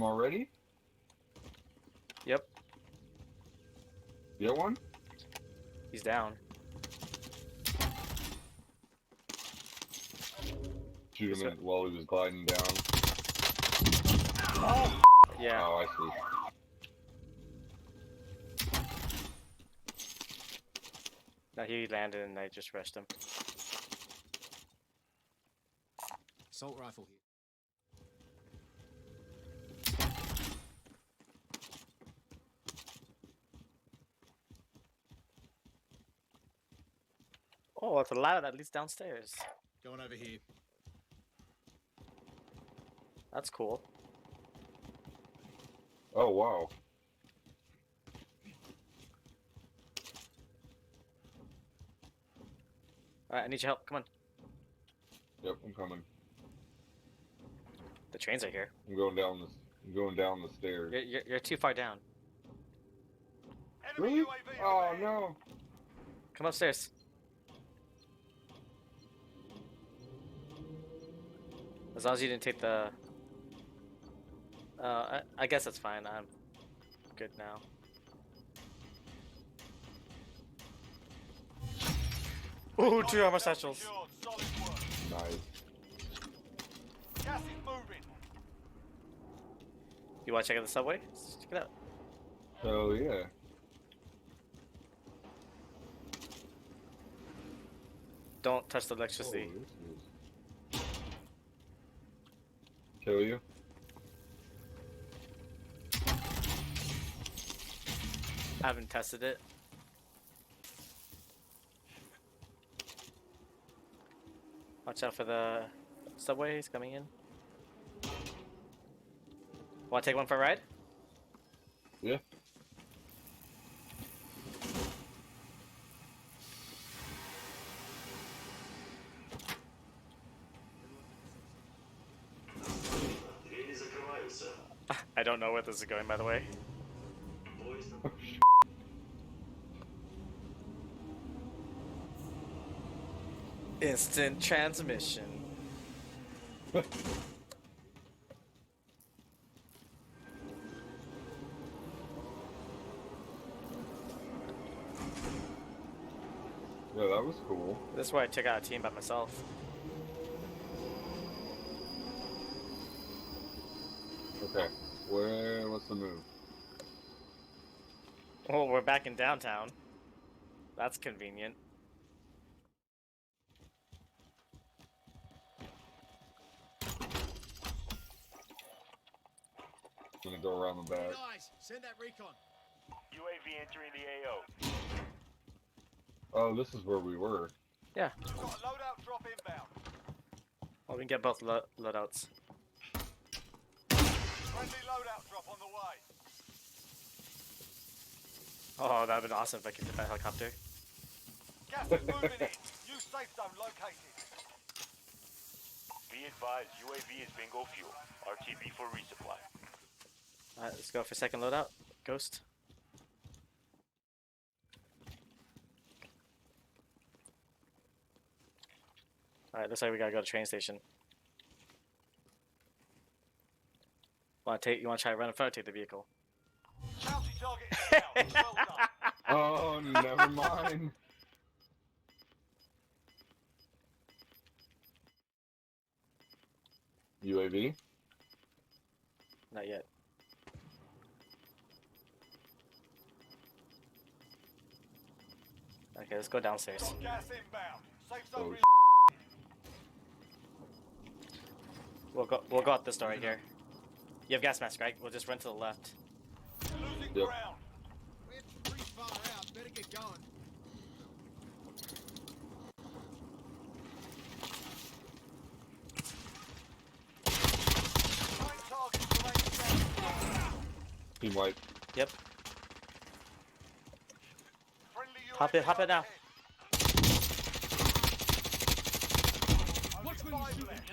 already? Yep. You got one? He's down. Shoot him while he was gliding down. Oh! Yeah. Oh, I see. No, he landed and I just rushed him. Assault rifle here. Oh, it's a ladder that leads downstairs. Going over here. That's cool. Oh, wow. Alright, I need your help. Come on. Yep, I'm coming. The trains are here. I'm going down the stairs. You're too far down. Really? Oh no. Come upstairs. As long as you didn't take the... I guess that's fine. I'm good now. Ooh, 2 armor satchels. Nice. Gas is moving. You want to check out the subway? Let's check it out. Hell yeah. Don't touch the electricity. Oh, kill you? I haven't tested it. Watch out for the subways coming in. Want to take one for a ride? Yeah. I don't know where this is going, by the way. Instant transmission. Yeah, that was cool. This is where I took out a team by myself. Okay, what's the move? Oh, we're back in downtown. That's convenient. Gonna go around the back. Guys, send that recon. UAV entering the AO. Oh, this is where we were. Yeah. Got a loadout drop inbound. Well, we can get both loadouts. Friendly loadout drop on the way. Oh, that would have been awesome if I could get that helicopter. Gas is moving in. New safe zone located. Be advised, UAV is bingo fuel. RTB for resupply. Alright, let's go for second loadout. Ghost. Alright, looks like we gotta go to the train station. You wanna try to run in front or take the vehicle? Bounty target down. Well done. Oh, never mind. UAV? Not yet. Okay, let's go downstairs. Got gas inbound. Safe Oh, zone. We'll go out this door right here. You have gas mask, right? We'll just run to the left. Losing Yep. ground. We're pretty far out. Better get going. Nine targets remaining down. Team white. Yep. Friendly UAV Hop it now. overhead. Only 5 left.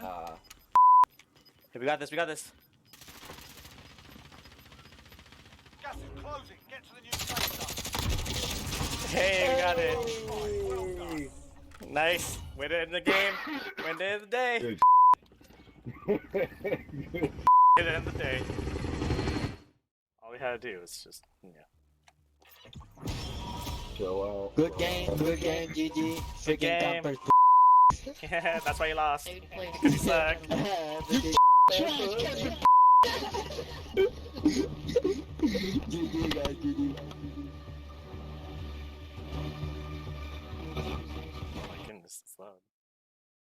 Hey, we got this. Gas is closing. Get to the new safe zone. Hey, we got it. Well done. Nice. Win it in the game. Win it in the day. Good. Win it in the day. we had to do. It's just, yeah. Chill out. Good game, GG. Good Freaking game. campers. Yeah, that's why you lost. Dude played Because you suck. GG guys, GG. Oh my goodness, it's loud.